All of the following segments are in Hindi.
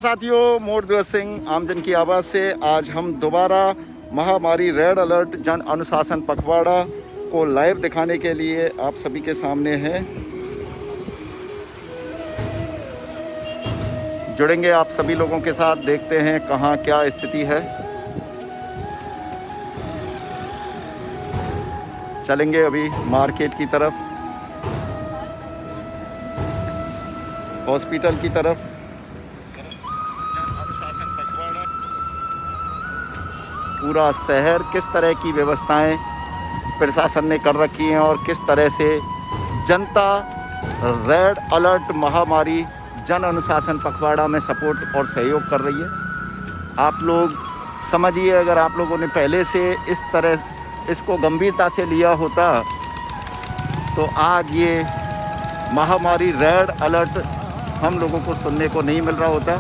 साथियों, मोर दिवस सिंह आमजन की आवाज़ से आज हम दोबारा महामारी रेड अलर्ट जन अनुशासन पखवाड़ा को लाइव दिखाने के लिए आप सभी के सामने हैं। जुड़ेंगे आप सभी लोगों के साथ, देखते हैं कहाँ क्या स्थिति है। चलेंगे अभी मार्केट की तरफ, हॉस्पिटल की तरफ। पूरा शहर किस तरह की व्यवस्थाएं प्रशासन ने कर रखी हैं और किस तरह से जनता रेड अलर्ट महामारी जन अनुशासन पखवाड़ा में सपोर्ट और सहयोग कर रही है। आप लोग समझिए, अगर आप लोगों ने पहले से इस तरह इसको गंभीरता से लिया होता तो आज ये महामारी रेड अलर्ट हम लोगों को सुनने को नहीं मिल रहा होता।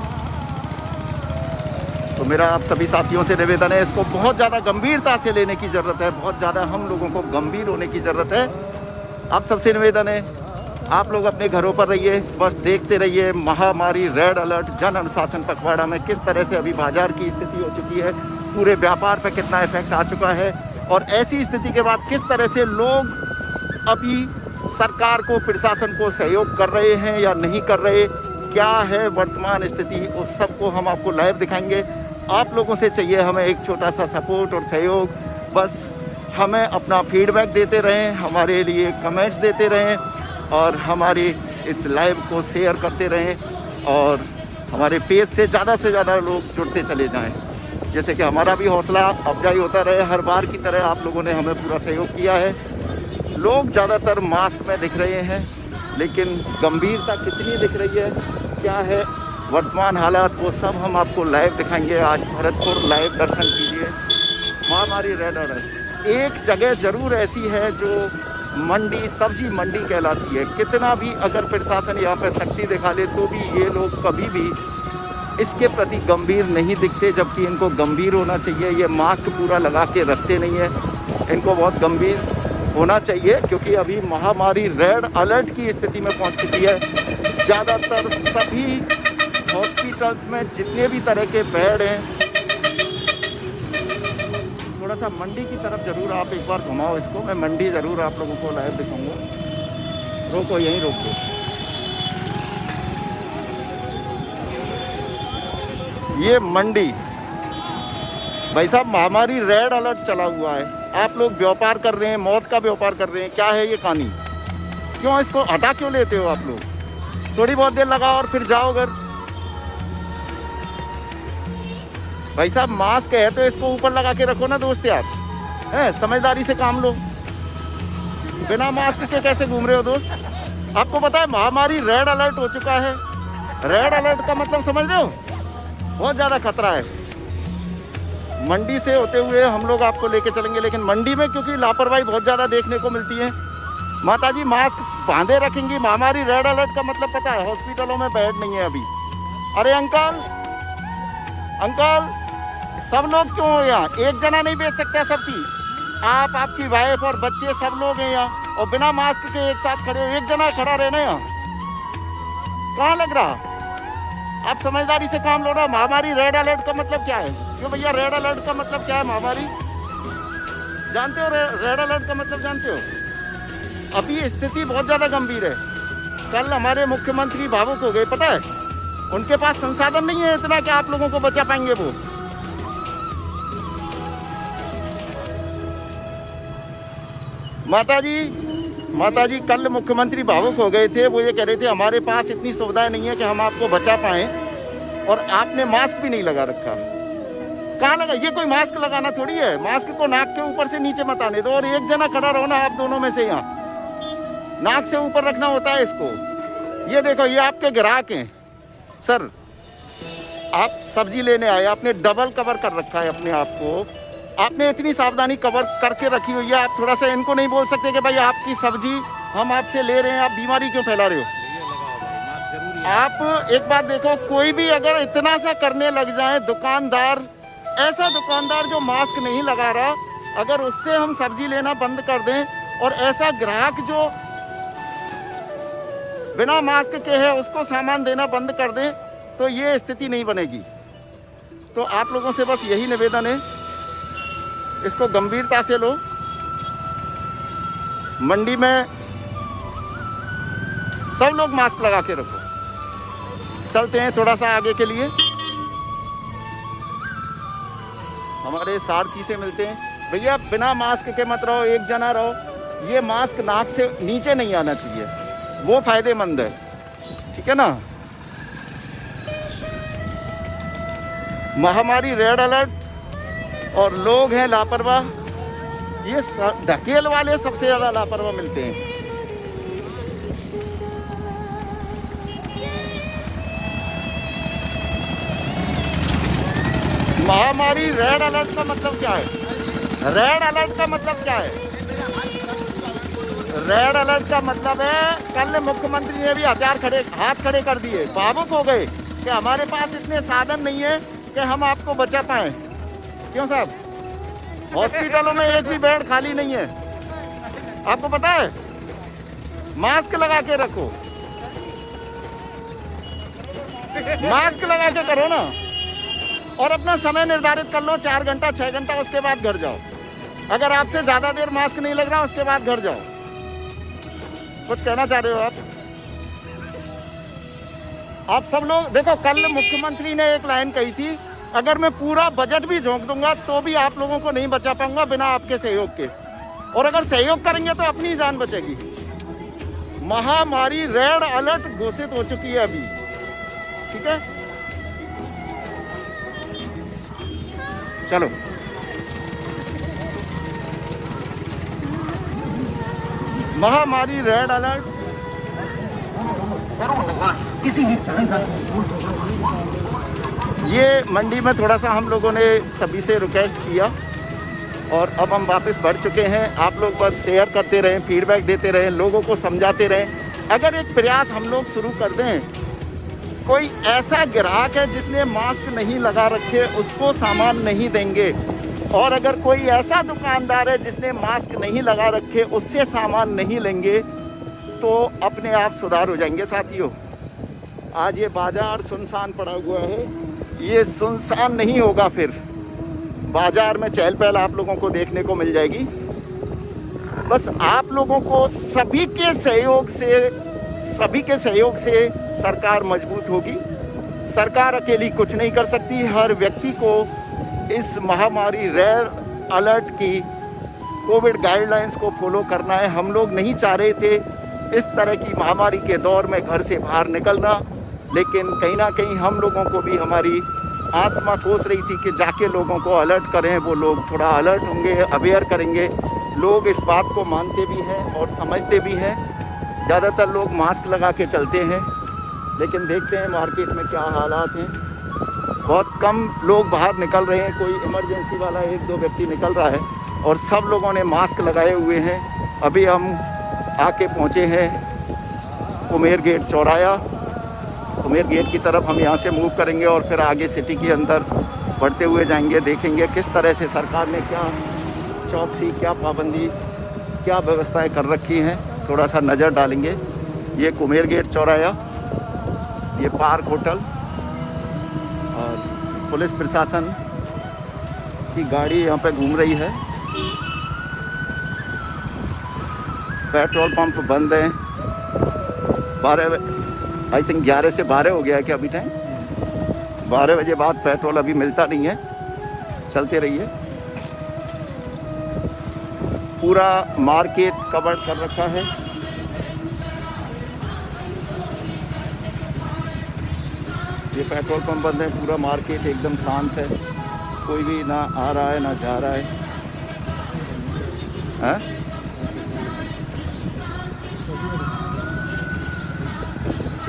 तो मेरा आप सभी साथियों से निवेदन है, इसको बहुत ज़्यादा गंभीरता से लेने की ज़रूरत है, बहुत ज़्यादा हम लोगों को गंभीर होने की ज़रूरत है। आप सबसे निवेदन है, आप लोग अपने घरों पर रहिए, बस देखते रहिए महामारी रेड अलर्ट जन अनुशासन पखवाड़ा में किस तरह से अभी बाज़ार की स्थिति हो चुकी है, पूरे व्यापार पर कितना इफेक्ट आ चुका है और ऐसी स्थिति के बाद किस तरह से लोग अभी सरकार को, प्रशासन को सहयोग कर रहे हैं या नहीं कर रहे, क्या है वर्तमान स्थिति, उस सब को हम आपको लाइव दिखाएंगे। आप लोगों से चाहिए हमें एक छोटा सा सपोर्ट और सहयोग, बस हमें अपना फीडबैक देते रहें, हमारे लिए कमेंट्स देते रहें और हमारी इस लाइव को शेयर करते रहें और हमारे पेज से ज़्यादा लोग जुड़ते चले जाएं, जैसे कि हमारा भी हौसला अफजाई होता रहे। हर बार की तरह आप लोगों ने हमें पूरा सहयोग किया है। लोग ज़्यादातर मास्क में दिख रहे हैं, लेकिन गंभीरता कितनी दिख रही है, क्या है वर्तमान हालात, वो सब हम आपको लाइव दिखाएंगे। आज भरतपुर लाइव दर्शन कीजिए। महामारी रेड अलर्ट एक जगह ज़रूर ऐसी है जो मंडी, सब्जी मंडी कहलाती है। कितना भी अगर प्रशासन यहाँ पे शक्ति दिखा ले तो भी ये लोग कभी भी इसके प्रति गंभीर नहीं दिखते, जबकि इनको गंभीर होना चाहिए। ये मास्क पूरा लगा के रखते नहीं है, इनको बहुत गंभीर होना चाहिए क्योंकि अभी महामारी रेड अलर्ट की स्थिति में पहुँच चुकी है। ज़्यादातर सभी हॉस्पिटल्स में जितने भी तरह के बेड हैं, थोड़ा सा मंडी की तरफ ज़रूर आप एक बार घुमाओ इसको, मैं मंडी ज़रूर आप लोगों को लाइव दिखाऊंगा। रोको, यहीं रोक दो। ये मंडी भाई साहब, महामारी रेड अलर्ट चला हुआ है। आप लोग व्यापार कर रहे हैं, मौत का व्यापार कर रहे हैं। क्या है ये कहानी, क्यों इसको हटा क्यों लेते हो आप लोग? थोड़ी बहुत देर लगाओ और फिर जाओ घर। भाई साहब, मास्क है तो इसको ऊपर लगा के रखो ना दोस्त यार, है समझदारी से काम लो। बिना मास्क के कैसे घूम रहे हो दोस्त? आपको पता है महामारी रेड अलर्ट हो चुका है। रेड अलर्ट का मतलब समझ रहे हो? बहुत ज़्यादा खतरा है। मंडी से होते हुए हम लोग आपको लेके चलेंगे, लेकिन मंडी में क्योंकि लापरवाही बहुत ज़्यादा देखने को मिलती है। माता जी मास्क बांधे रखेंगी। महामारी रेड अलर्ट का मतलब पता है, हॉस्पिटलों में बेड नहीं है अभी। अरे अंकल, सब लोग क्यों हो यहाँ? एक जना नहीं बेच सकता सबकी। आप, आपकी वाइफ और बच्चे सब लोग हैं यहाँ और बिना मास्क के एक साथ खड़े हो। एक जना खड़ा रहना यहाँ कहाँ लग रहा? आप समझदारी से काम लो ना। महामारी रेड अलर्ट का मतलब क्या है? क्यों भैया, रेड अलर्ट का मतलब क्या है? महामारी जानते हो? रेड अलर्ट का मतलब जानते हो? अभी स्थिति बहुत ज़्यादा गंभीर है। कल हमारे मुख्यमंत्री भावुक हो गए, पता है? उनके पास संसाधन नहीं है इतना कि आप लोगों को बचा पाएंगे वो। माता जी कल मुख्यमंत्री भावुक हो गए थे। वो ये कह रहे थे हमारे पास इतनी सुविधाएं नहीं है कि हम आपको बचा पाएं, और आपने मास्क भी नहीं लगा रखा। कहाँ लगा? ये कोई मास्क लगाना थोड़ी है। मास्क को नाक के ऊपर से नीचे मत आने दो और एक जना खड़ा रहो ना आप दोनों में से। यहाँ नाक से ऊपर रखना होता है इसको। ये देखो, ये आपके ग्राहक हैं सर, आप सब्जी लेने आए, आपने डबल कवर कर रखा है अपने आप को। आपने इतनी सावधानी कवर करके रखी हुई है। आप थोड़ा सा इनको नहीं बोल सकते कि भाई आपकी सब्जी हम आपसे ले रहे हैं, आप बीमारी क्यों फैला रहे हो? आप एक बात देखो, कोई भी अगर इतना सा करने लग जाए, दुकानदार, ऐसा दुकानदार जो मास्क नहीं लगा रहा, अगर उससे हम सब्जी लेना बंद कर दें और ऐसा ग्राहक जो बिना मास्क के है उसको सामान देना बंद कर दें, तो ये स्थिति नहीं बनेगी। तो आप लोगों से बस यही निवेदन है, इसको गंभीरता से लो। मंडी में सब लोग मास्क लगा के रखो। चलते हैं थोड़ा सा आगे के लिए, हमारे सारथी से मिलते हैं। भैया बिना मास्क के मत रहो, एक जना रहो। ये मास्क नाक से नीचे नहीं आना चाहिए, वो फायदेमंद है, ठीक है ना। महामारी रेड अलर्ट और लोग हैं लापरवाह। ये धकेल वाले सबसे ज्यादा लापरवाह मिलते हैं। महामारी रेड अलर्ट का मतलब क्या है? रेड अलर्ट का मतलब क्या है? रेड अलर्ट का मतलब है कल मुख्यमंत्री ने भी हाथ खड़े कर दिए, भावुक हो गए कि हमारे पास इतने साधन नहीं है कि हम आपको बचा पाए। क्यों साहब? हॉस्पिटलों में एक भी बेड खाली नहीं है, आपको पता है। मास्क लगा के रखो, मास्क लगा के करो ना, और अपना समय निर्धारित कर लो, 4 घंटा 6 घंटा, उसके बाद घर जाओ। अगर आपसे ज्यादा देर मास्क नहीं लग रहा उसके बाद घर जाओ। कुछ कहना चाह रहे हो आप सब लोग? देखो कल मुख्यमंत्री ने एक लाइन कही थी, अगर मैं पूरा बजट भी झोंक दूंगा तो भी आप लोगों को नहीं बचा पाऊंगा बिना आपके सहयोग के, और अगर सहयोग करेंगे तो अपनी जान बचेगी। महामारी रेड अलर्ट घोषित हो चुकी है अभी, ठीक है। चलो महामारी रेड अलर्ट। ये मंडी में थोड़ा सा हम लोगों ने सभी से रिक्वेस्ट किया और अब हम वापस बढ़ चुके हैं। आप लोग बस शेयर करते रहें, फीडबैक देते रहें, लोगों को समझाते रहें। अगर एक प्रयास हम लोग शुरू कर दें, कोई ऐसा ग्राहक है जिसने मास्क नहीं लगा रखे उसको सामान नहीं देंगे, और अगर कोई ऐसा दुकानदार है जिसने मास्क नहीं लगा रखे उससे सामान नहीं लेंगे, तो अपने आप सुधार हो जाएंगे। साथियों आज ये बाजार सुनसान पड़ा हुआ है, ये सुनसान नहीं होगा, फिर बाजार में चहल पहल आप लोगों को देखने को मिल जाएगी। बस आप लोगों को सभी के सहयोग से सरकार मजबूत होगी। सरकार अकेली कुछ नहीं कर सकती। हर व्यक्ति को इस महामारी रेड अलर्ट की कोविड गाइडलाइंस को फॉलो करना है। हम लोग नहीं चाह रहे थे इस तरह की महामारी के दौर में घर से बाहर निकलना, लेकिन कहीं ना कहीं हम लोगों को भी हमारी आत्मा कोस रही थी कि जाके लोगों को अलर्ट करें। वो लोग थोड़ा अलर्ट होंगे, अवेयर करेंगे। लोग इस बात को मानते भी हैं और समझते भी हैं। ज़्यादातर लोग मास्क लगा के चलते हैं, लेकिन देखते हैं मार्केट में क्या हालात हैं। बहुत कम लोग बाहर निकल रहे हैं, कोई इमरजेंसी वाला 1-2 व्यक्ति निकल रहा है, और सब लोगों ने मास्क लगाए हुए हैं। अभी हम आके पहुँचे हैं कुमेर गेट चौराया। कुमेर गेट की तरफ हम यहाँ से मूव करेंगे और फिर आगे सिटी के अंदर बढ़ते हुए जाएंगे। देखेंगे किस तरह से सरकार ने क्या चौकसी, क्या पाबंदी, क्या व्यवस्थाएं कर रखी हैं, थोड़ा सा नज़र डालेंगे। ये कुमेर गेट चौराया, ये पार्क होटल, और पुलिस प्रशासन की गाड़ी यहाँ पे घूम रही है। पेट्रोल पंप बंद है। 11 से 12 हो गया है क्या अभी टाइम? 12 बजे बाद पेट्रोल अभी मिलता नहीं है। चलते रहिए। पूरा मार्केट कवर कर रखा है। ये पेट्रोल पंप बंद है, पूरा मार्केट एकदम शांत है, कोई भी ना आ रहा है ना जा रहा है। हाँ?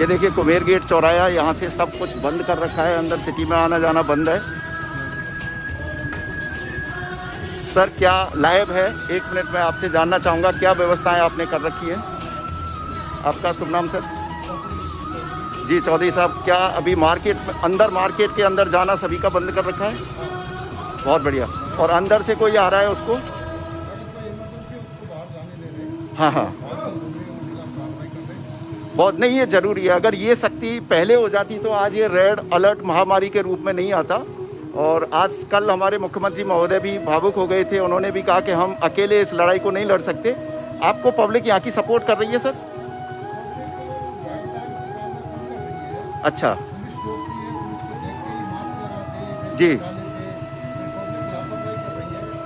ये देखिए कुमेर गेट चौराया, यहाँ से सब कुछ बंद कर रखा है, अंदर सिटी में आना जाना बंद है। सर क्या लाइव है? 1 मिनट में आपसे जानना चाहूँगा क्या व्यवस्थाएं आपने कर रखी है। आपका शुभ नाम सर? जी चौधरी साहब, क्या अभी मार्केट के अंदर जाना सभी का बंद कर रखा है? बहुत बढ़िया। और अंदर से कोई आ रहा है उसको? हाँ हाँ बहुत नहीं, ये ज़रूरी है। अगर ये सख्ती पहले हो जाती तो आज ये रेड अलर्ट महामारी के रूप में नहीं आता। और आज कल हमारे मुख्यमंत्री महोदय भी भावुक हो गए थे, उन्होंने भी कहा कि हम अकेले इस लड़ाई को नहीं लड़ सकते। आपको पब्लिक यहाँ की सपोर्ट कर रही है सर? अच्छा जी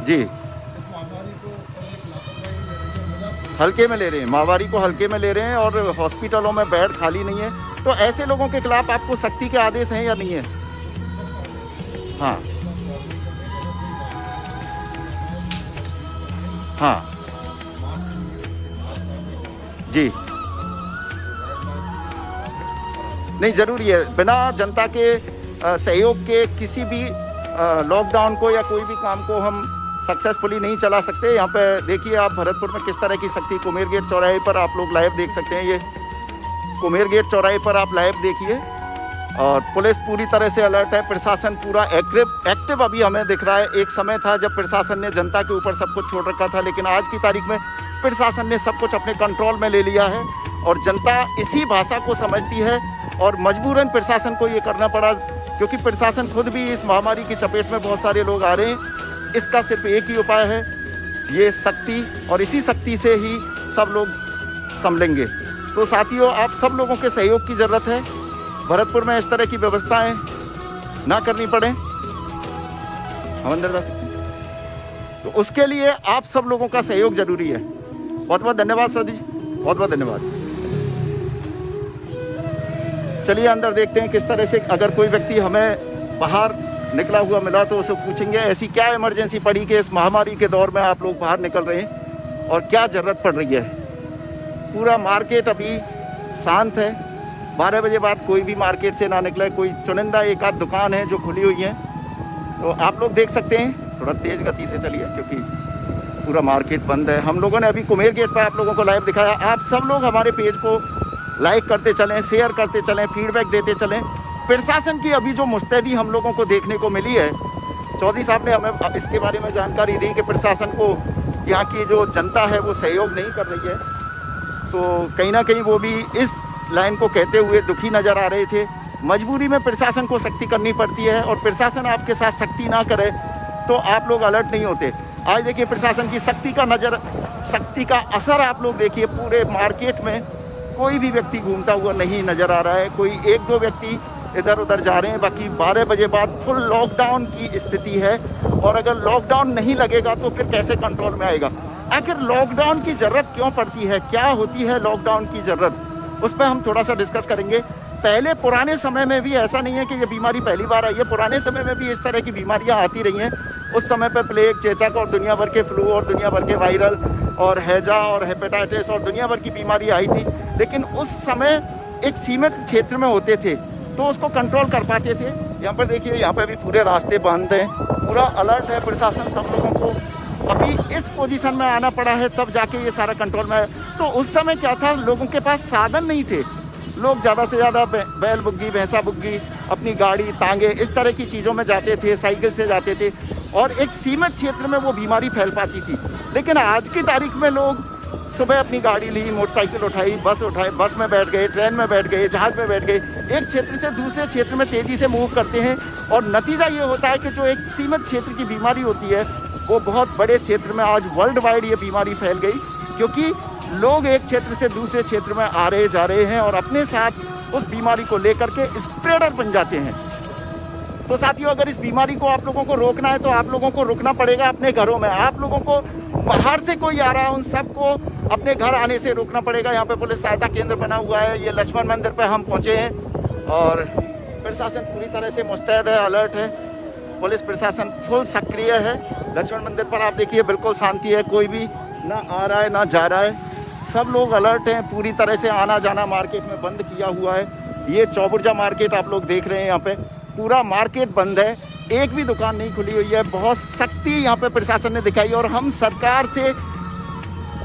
जी, हल्के में ले रहे हैं, महामारी को हल्के में ले रहे हैं और हॉस्पिटलों में बेड खाली नहीं है। तो ऐसे लोगों के खिलाफ आपको सख्ती के आदेश हैं या नहीं है? हाँ हाँ जी, नहीं ज़रूरी है। बिना जनता के सहयोग के किसी भी लॉकडाउन को या कोई भी काम को हम सक्सेसफुली नहीं चला सकते। यहाँ पे देखिए आप भरतपुर में किस तरह की सख्ती, कुमेर गेट चौराहे पर आप लोग लाइव देख सकते हैं। ये कुमेर गेट चौराहे पर आप लाइव देखिए और पुलिस पूरी तरह से अलर्ट है, प्रशासन पूरा एक्टिव अभी हमें दिख रहा है। एक समय था जब प्रशासन ने जनता के ऊपर सब कुछ छोड़ रखा था, लेकिन आज की तारीख में प्रशासन ने सब कुछ अपने कंट्रोल में ले लिया है और जनता इसी भाषा को समझती है और मजबूरन प्रशासन को ये करना पड़ा, क्योंकि प्रशासन खुद भी इस महामारी की चपेट में बहुत सारे लोग आ रहे हैं। इसका सिर्फ एक ही उपाय है, ये सख्ती, और इसी सख्ती से ही सब लोग संभलेंगे। तो साथियों, आप सब लोगों के सहयोग की ज़रूरत है। भरतपुर में इस तरह की व्यवस्थाएं ना करनी पड़े, हम अंदर जा सकते हैं, तो उसके लिए आप सब लोगों का सहयोग जरूरी है। बहुत बहुत धन्यवाद सर जी, बहुत बहुत धन्यवाद। चलिए अंदर देखते हैं किस तरह से, अगर कोई व्यक्ति हमें बाहर निकला हुआ मिला तो उसे पूछेंगे ऐसी क्या इमरजेंसी पड़ी कि इस महामारी के दौर में आप लोग बाहर निकल रहे हैं और क्या ज़रूरत पड़ रही है। पूरा मार्केट अभी शांत है, 12 बजे बाद कोई भी मार्केट से ना निकले, कोई चुनिंदा एक आध दुकान है जो खुली हुई है। तो आप लोग देख सकते हैं, थोड़ा तेज़ गति से चलिए क्योंकि पूरा मार्केट बंद है। हम लोगों ने अभी कुमेर गेट पर आप लोगों को लाइव दिखाया। आप सब लोग हमारे पेज को लाइक करते चलें, शेयर करते चलें, फीडबैक देते चलें। प्रशासन की अभी जो मुस्तैदी हम लोगों को देखने को मिली है, चौधरी साहब ने हमें इसके बारे में जानकारी दी कि प्रशासन को यहाँ की जो जनता है वो सहयोग नहीं कर रही है। तो कहीं ना कहीं वो भी इस लाइन को कहते हुए दुखी नज़र आ रहे थे। मजबूरी में प्रशासन को सख्ती करनी पड़ती है और प्रशासन आपके साथ सख्ती ना करे तो आप लोग अलर्ट नहीं होते। आज देखिए प्रशासन की सख्ती का असर आप लोग देखिए, पूरे मार्केट में कोई भी व्यक्ति घूमता हुआ नहीं नज़र आ रहा है। कोई एक दो व्यक्ति इधर उधर जा रहे हैं, बाकी 12 बजे बाद फुल लॉकडाउन की स्थिति है। और अगर लॉकडाउन नहीं लगेगा तो फिर कैसे कंट्रोल में आएगा? आखिर लॉकडाउन की ज़रूरत क्यों पड़ती है, क्या होती है लॉकडाउन की ज़रूरत, उस पर हम थोड़ा सा डिस्कस करेंगे। पहले पुराने समय में भी ऐसा नहीं है कि ये बीमारी पहली बार आई है, पुराने समय में भी इस तरह की बीमारियां आती रही हैं। उस समय पे प्लेग, चेचक और दुनिया भर के फ्लू और दुनिया भर के वायरल और हैजा और हेपेटाइटिस और दुनिया भर की बीमारी आई थी, लेकिन उस समय एक सीमित क्षेत्र में होते थे तो उसको कंट्रोल कर पाते थे। यहाँ पर देखिए, यहाँ पर भी पूरे रास्ते बंद हैं, पूरा अलर्ट है प्रशासन। सब लोगों को अभी इस पोजीशन में आना पड़ा है तब जाके ये सारा कंट्रोल में है। तो उस समय क्या था, लोगों के पास साधन नहीं थे। लोग ज़्यादा से ज़्यादा बैल बुग्गी, भैंसा बुग्गी, अपनी गाड़ी, तांगे, इस तरह की चीज़ों में जाते थे, साइकिल से जाते थे और एक सीमित क्षेत्र में वो बीमारी फैल पाती थी। लेकिन आज की तारीख में लोग सुबह अपनी गाड़ी ली, मोटरसाइकिल उठाई, बस में बैठ गए, ट्रेन में बैठ गए, जहाज़ में बैठ गए, एक क्षेत्र से दूसरे क्षेत्र में तेज़ी से मूव करते हैं। और नतीजा ये होता है कि जो एक सीमित क्षेत्र की बीमारी होती है वो बहुत बड़े क्षेत्र में, आज वर्ल्ड वाइड ये बीमारी फैल गई, क्योंकि लोग एक क्षेत्र से दूसरे क्षेत्र में आ रहे जा रहे हैं और अपने साथ उस बीमारी को लेकर के स्प्रेडर बन जाते हैं। तो साथियों, अगर इस बीमारी को आप लोगों को रोकना है तो आप लोगों को रुकना पड़ेगा अपने घरों में। आप लोगों को बाहर से कोई आ रहा है उन सबको अपने घर आने से रोकना पड़ेगा। यहाँ पे पुलिस सहायता केंद्र बना हुआ है, ये लक्ष्मण मंदिर पे हम पहुँचे हैं और प्रशासन पूरी तरह से मुस्तैद है, अलर्ट है। पुलिस प्रशासन फुल सक्रिय है। लक्ष्मण मंदिर पर आप देखिए बिल्कुल शांति है, कोई भी ना आ रहा है ना जा रहा है, सब लोग अलर्ट हैं। पूरी तरह से आना जाना मार्केट में बंद किया हुआ है। ये चौबुर्जा मार्केट आप लोग देख रहे हैं, यहाँ पे पूरा मार्केट बंद है, एक भी दुकान नहीं खुली हुई है। बहुत सख्ती यहाँ पे प्रशासन ने दिखाई और हम सरकार से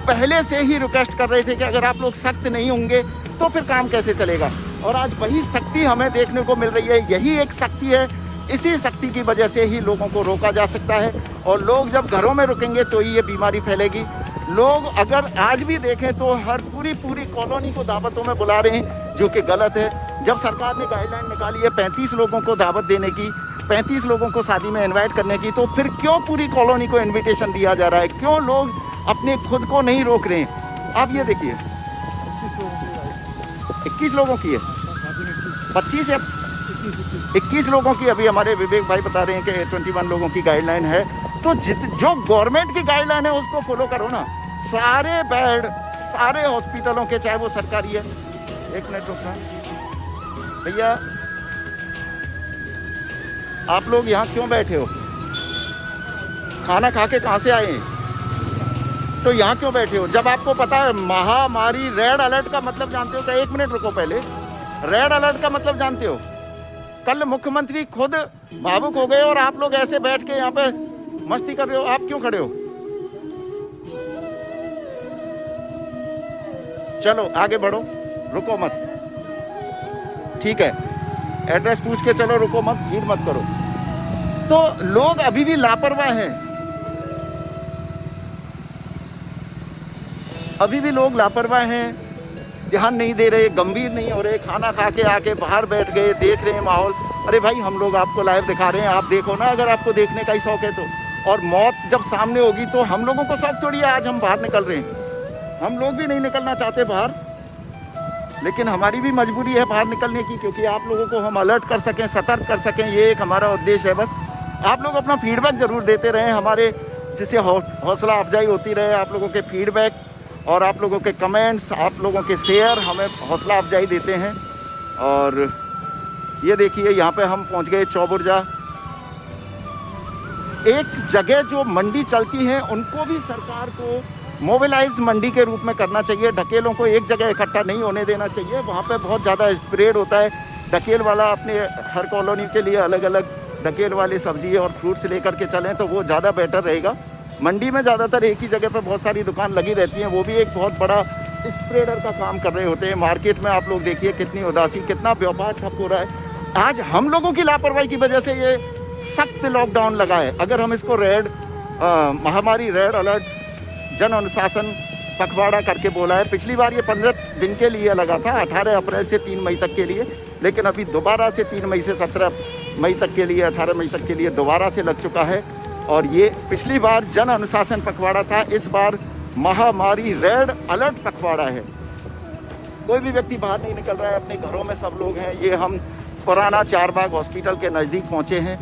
पहले से ही रिक्वेस्ट कर रहे थे कि अगर आप लोग सख्त नहीं होंगे तो फिर काम कैसे चलेगा। और आज वही सख्ती हमें देखने को मिल रही है, यही एक सख्ती है। इसी सख्ती की वजह से ही लोगों को रोका जा सकता है और लोग जब घरों में रुकेंगे तो ही ये बीमारी फैलेगी। लोग अगर आज भी देखें तो हर पूरी कॉलोनी को दावतों में बुला रहे हैं, जो कि गलत है। जब सरकार ने गाइडलाइन निकाली है 35 लोगों को दावत देने की, 35 लोगों को शादी में इनवाइट करने की, तो फिर क्यों पूरी कॉलोनी को इनविटेशन दिया जा रहा है? क्यों लोग अपने खुद को नहीं रोक रहे हैं? आप ये देखिए 21 लोगों की है, 25 या 21 लोगों की अभी हमारे विवेक भाई बता रहे हैं कि 21 लोगों की गाइडलाइन है। तो जो गवर्नमेंट की गाइडलाइन है उसको फॉलो करो ना। सारे बेड सारे हॉस्पिटलों के, चाहे वो सरकारी है, एक मिनट रुकना भैया, आप लोग यहाँ क्यों बैठे हो? खाना खा के कहाँ से आए हैं? तो यहाँ क्यों बैठे हो? जब आपको पता है महामारी, रेड अलर्ट का मतलब जानते हो क्या? एक मिनट रुको पहले, रेड अलर्ट का मतलब जानते हो? कल मुख्यमंत्री खुद भावुक हो गए और आप लोग ऐसे बैठ के यहाँ पे मस्ती कर रहे हो। आप क्यों खड़े हो? चलो आगे बढ़ो, रुको मत, ठीक है? एड्रेस पूछ के चलो, रुको मत, भीड़ मत करो। तो लोग अभी भी लापरवाह हैं, अभी भी लोग लापरवाह हैं, ध्यान नहीं दे रहे, गंभीर नहीं हो रहे। खाना खा के आके बाहर बैठ गए, देख रहे हैं माहौल। अरे भाई, हम लोग आपको लाइव दिखा रहे हैं, आप देखो ना, अगर आपको देखने का ही शौक है तो। और मौत जब सामने होगी तो हम लोगों को शौक थोड़ी है आज हम बाहर निकल रहे हैं। हम लोग भी नहीं निकलना चाहते बाहर, लेकिन हमारी भी मजबूरी है बाहर निकलने की, क्योंकि आप लोगों को हम अलर्ट कर सकें, सतर्क कर सकें, ये एक हमारा उद्देश्य है। बस आप लोग अपना फीडबैक ज़रूर देते रहें हमारे, जिससे हौसला अफजाई होती रहे। आप लोगों के फीडबैक और आप लोगों के कमेंट्स, आप लोगों के शेयर हमें हौसला अफजाई देते हैं। और ये देखिए, यहाँ पे हम पहुँच गए चौबुर्जा। एक जगह जो मंडी चलती है उनको भी सरकार को मोबिलाइज मंडी के रूप में करना चाहिए। ढकेलों को एक जगह इकट्ठा नहीं होने देना चाहिए, वहाँ पे बहुत ज़्यादा स्प्रेड होता है। ढकेल वाला अपने हर कॉलोनी के लिए अलग अलग ढकेल वाली सब्जी और फ्रूट्स लेकर के चलें तो वो ज़्यादा बेटर रहेगा। मंडी में ज़्यादातर एक ही जगह पर बहुत सारी दुकान लगी रहती हैं, वो भी एक बहुत बड़ा स्प्रेडर का काम कर रहे होते हैं। मार्केट में आप लोग देखिए कितनी उदासी, कितना व्यापार ठप हो रहा है। आज हम लोगों की लापरवाही की वजह से ये सख्त लॉकडाउन लगा है। अगर हम इसको महामारी रेड अलर्ट जन अनुशासन पखवाड़ा करके बोला है। पिछली बार ये 15 दिन के लिए लगा था, 18 अप्रैल से 3 मई तक के लिए, लेकिन अभी दोबारा से 3 मई से 17 मई तक के लिए, 18 मई तक के लिए दोबारा से लग चुका है। और ये पिछली बार जन अनुशासन पखवाड़ा था, इस बार महामारी रेड अलर्ट पखवाड़ा है। कोई भी व्यक्ति बाहर नहीं निकल रहा है, अपने घरों में सब लोग हैं। ये हम पुराना चारबाग हॉस्पिटल के नज़दीक पहुँचे हैं।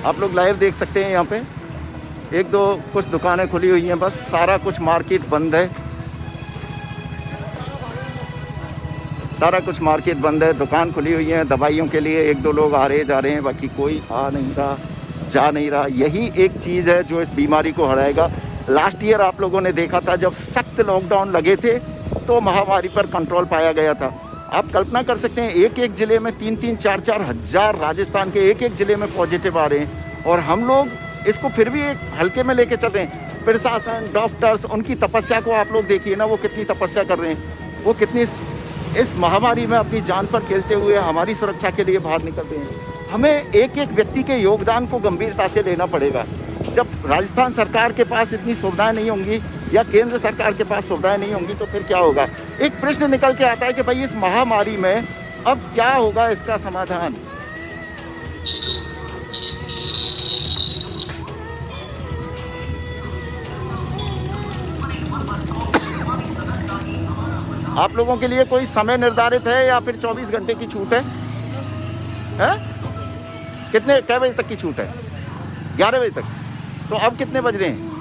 आप लोग लाइव देख सकते हैं, यहाँ पे एक दो कुछ दुकानें खुली हुई हैं, बस सारा कुछ मार्केट बंद है। सारा कुछ मार्केट बंद है, दुकान खुली हुई है दवाइयों के लिए। एक दो लोग आ रहे जा रहे हैं, बाकी कोई आ नहीं रहा, जा नहीं रहा। यही एक चीज़ है जो इस बीमारी को हराएगा। लास्ट ईयर आप लोगों ने देखा था, जब सख्त लॉकडाउन लगे थे तो महामारी पर कंट्रोल पाया गया था। आप कल्पना कर सकते हैं, एक एक ज़िले में 3-3, 4-4 हज़ार राजस्थान के एक एक ज़िले में पॉजिटिव आ रहे हैं, और हम लोग इसको फिर भी एक हल्के में लेके चल रहे हैं। प्रशासन, डॉक्टर्स, उनकी तपस्या को आप लोग देखिए ना, वो कितनी तपस्या कर रहे हैं, वो कितनी इस महामारी में अपनी जान पर खेलते हुए हमारी सुरक्षा के लिए बाहर निकल रहे हैं। हमें एक एक व्यक्ति के योगदान को गंभीरता से लेना पड़ेगा। जब राजस्थान सरकार के पास इतनी सुविधाएं नहीं होंगी या केंद्र सरकार के पास सुविधाएं नहीं होंगी तो फिर क्या होगा? एक प्रश्न निकल के आता है कि भाई इस महामारी में अब क्या होगा, इसका समाधान? आप लोगों के लिए कोई समय निर्धारित है या फिर 24 घंटे की छूट है? कितने कै बजे तक की छूट है? 11 बजे तक। तो अब कितने बज रहे हैं?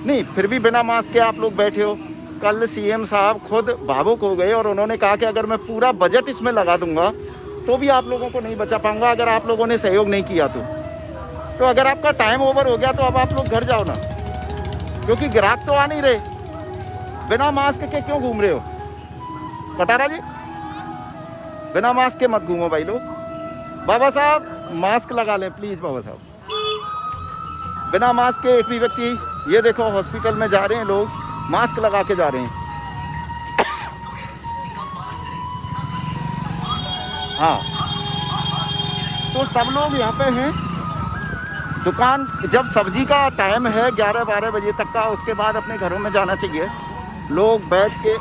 नहीं, फिर भी बिना मास्क के आप लोग बैठे हो। कल सीएम साहब खुद भावुक हो गए और उन्होंने कहा कि अगर मैं पूरा बजट इसमें लगा दूंगा तो भी आप लोगों को नहीं बचा पाऊंगा अगर आप लोगों ने सहयोग नहीं किया तो अगर आपका टाइम ओवर हो गया तो अब आप लोग घर जाओ ना, क्योंकि ग्राहक तो आ नहीं रहे। बिना मास्क के क्यों घूम रहे हो कटारा जी? बिना मास्क के मत घूमो भाई लोग। बाबा साहब मास्क लगा लें प्लीज। बाबा साहब, बिना मास्क के एक भी व्यक्ति, ये देखो हॉस्पिटल में जा रहे हैं लोग, मास्क लगा के जा रहे हैं। हाँ, तो सब लोग यहाँ पे हैं, दुकान जब सब्जी का टाइम है 11-12 बजे तक का, उसके बाद अपने घरों में जाना चाहिए। लोग बैठ के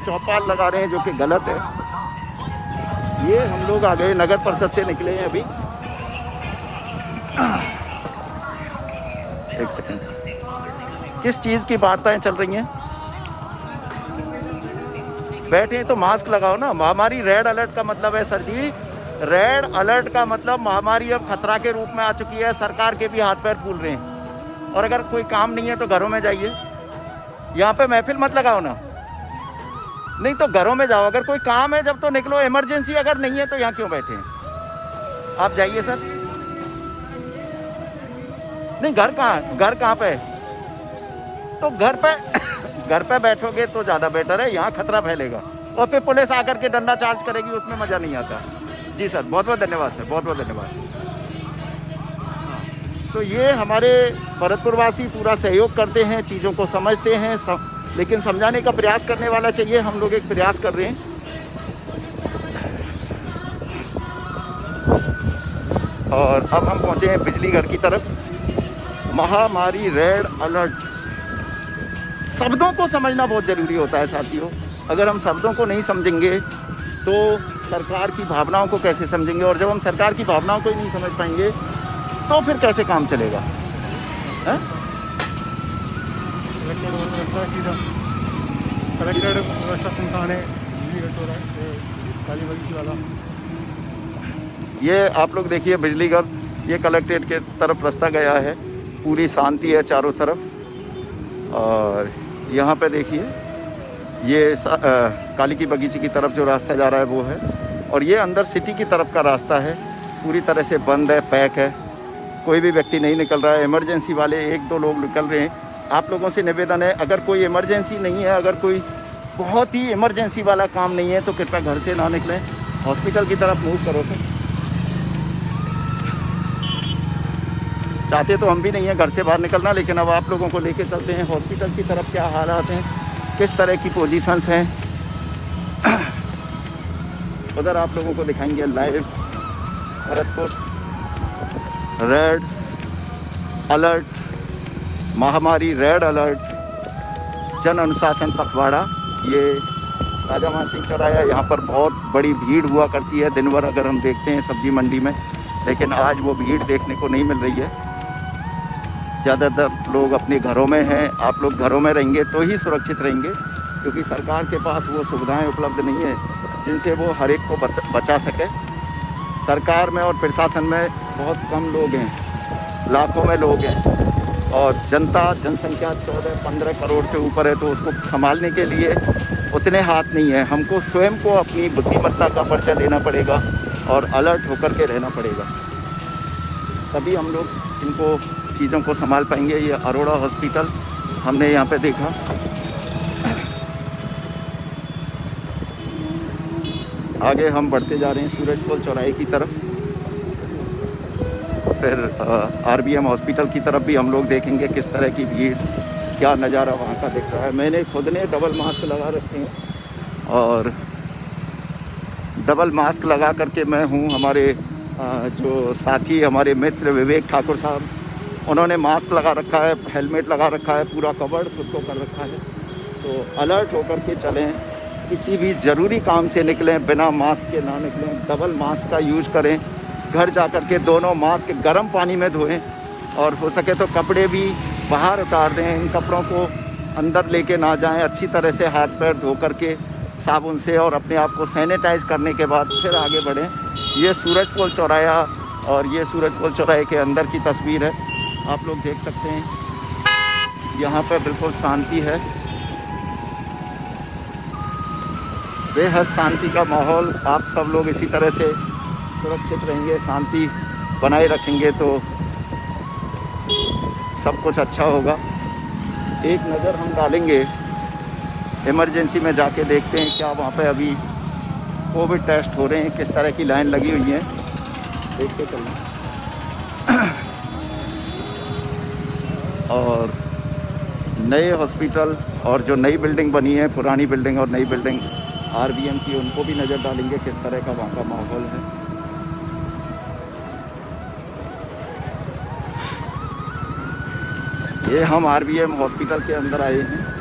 चौपाल लगा रहे हैं जो कि गलत है। ये हम लोग आ गए, नगर परिषद से निकले हैं अभी। एक सेकंड, किस चीज़ की वार्ताएं चल रही हैं? बैठे तो मास्क लगाओ ना। महामारी रेड अलर्ट का मतलब है सर जी, रेड अलर्ट का मतलब महामारी अब खतरा के रूप में आ चुकी है। सरकार के भी हाथ पैर फूल रहे हैं। और अगर कोई काम नहीं है तो घरों में जाइए। यहाँ पे महफिल मत लगाओ ना, नहीं तो घरों में जाओ। अगर कोई काम है जब तो निकलो, इमरजेंसी अगर नहीं है तो यहाँ क्यों बैठे हैं? आप जाइए सर। नहीं, घर कहाँ पे? तो घर पे बैठोगे तो ज़्यादा बेटर है। यहाँ खतरा फैलेगा और फिर पुलिस आकर के डंडा चार्ज करेगी, उसमें मज़ा नहीं आता। जी सर, बहुत बहुत धन्यवाद सर, बहुत बहुत धन्यवाद। तो ये हमारे भरतपुर वासी पूरा सहयोग करते हैं, चीज़ों को समझते हैं, लेकिन समझाने का प्रयास करने वाला चाहिए। हम लोग एक प्रयास कर रहे हैं। और अब हम पहुँचे हैं बिजली घर की तरफ। महामारी रेड अलर्ट, शब्दों को समझना बहुत ज़रूरी होता है साथियों। अगर हम शब्दों को नहीं समझेंगे तो सरकार की भावनाओं को कैसे समझेंगे? और जब हम सरकार की भावनाओं को ही नहीं समझ पाएंगे तो फिर कैसे काम चलेगा? ये आप लोग देखिए बिजली घर, ये कलेक्ट्रेट के तरफ रास्ता गया है। पूरी शांति है चारों तरफ। और यहाँ पे देखिए ये काली की बगीचे की तरफ जो रास्ता जा रहा है वो है। और ये अंदर सिटी की तरफ का रास्ता है, पूरी तरह से बंद है, पैक है। कोई भी व्यक्ति नहीं निकल रहा है। इमरजेंसी वाले 1-2 लोग निकल रहे हैं। आप लोगों से निवेदन है, अगर कोई इमरजेंसी नहीं है, अगर कोई बहुत ही इमरजेंसी वाला काम नहीं है तो कृपया घर से ना निकलें। हॉस्पिटल की तरफ मूव करो सर। चाहते तो हम भी नहीं हैं घर से बाहर निकलना, लेकिन अब आप लोगों को लेके चलते हैं हॉस्पिटल की तरफ। क्या हालात हैं, किस तरह की पोजीशंस हैं, उधर आप लोगों को दिखाएंगे लाइव। भरतपुर रेड अलर्ट, महामारी रेड अलर्ट, जन अनुशासन पखवाड़ा। ये राजा मान सिंह चौराहा, यहाँ पर बहुत बड़ी भीड़ हुआ करती है दिन भर अगर हम देखते हैं सब्जी मंडी में, लेकिन आज वो भीड़ देखने को नहीं मिल रही है। ज़्यादातर लोग अपने घरों में हैं। आप लोग घरों में रहेंगे तो ही सुरक्षित रहेंगे, क्योंकि सरकार के पास वो सुविधाएं उपलब्ध नहीं है जिनसे वो हर एक को बचा सके। सरकार में और प्रशासन में बहुत कम लोग हैं, लाखों में लोग हैं। और जनसंख्या 14-15 करोड़ से ऊपर है, तो उसको संभालने के लिए उतने हाथ नहीं है। हमको स्वयं को अपनी बुद्धिमत्ता का परिचय देना पड़ेगा और अलर्ट होकर के रहना पड़ेगा, तभी हम लोग इनको चीज़ों को संभाल पाएंगे। ये अरोड़ा हॉस्पिटल हमने यहाँ पे देखा। आगे हम बढ़ते जा रहे हैं सूरजपोल चौराहे की तरफ, फिर RBM हॉस्पिटल की तरफ भी हम लोग देखेंगे किस तरह की भीड़, क्या नज़ारा वहाँ का दिख रहा है। मैंने खुद ने डबल मास्क लगा रखे हैं और डबल मास्क लगा करके मैं हूँ। हमारे जो साथी, हमारे मित्र विवेक ठाकुर साहब, उन्होंने मास्क लगा रखा है, हेलमेट लगा रखा है, पूरा कवर्ड खुद को कर रखा है। तो अलर्ट होकर के चलें, किसी भी ज़रूरी काम से निकलें बिना मास्क के ना निकलें। डबल मास्क का यूज करें। घर जा कर के दोनों मास्क गर्म पानी में धोएं और हो सके तो कपड़े भी बाहर उतार दें। इन कपड़ों को अंदर लेके ना जाएं। अच्छी तरह से हाथ पैर धो करके साबुन से और अपने आप को सैनिटाइज करने के बाद फिर आगे बढ़ें। ये सूरजपोल चौराहा, और ये सूरजपोल चौराहे के अंदर की तस्वीर है, आप लोग देख सकते हैं। यहाँ पर बिल्कुल शांति है, बेहद शांति का माहौल। आप सब लोग इसी तरह से सुरक्षित रहेंगे, शांति बनाए रखेंगे तो सब कुछ अच्छा होगा। एक नज़र हम डालेंगे इमरजेंसी में, जाके देखते हैं क्या वहाँ पे अभी कोविड टेस्ट हो रहे हैं, किस तरह की लाइन लगी हुई है, देखते चलना। और नए हॉस्पिटल और जो नई बिल्डिंग बनी है, पुरानी बिल्डिंग और नई बिल्डिंग RBM की, उनको भी नज़र डालेंगे किस तरह का वहाँ का माहौल है। ये हम आरबीएम हॉस्पिटल के अंदर आए हैं।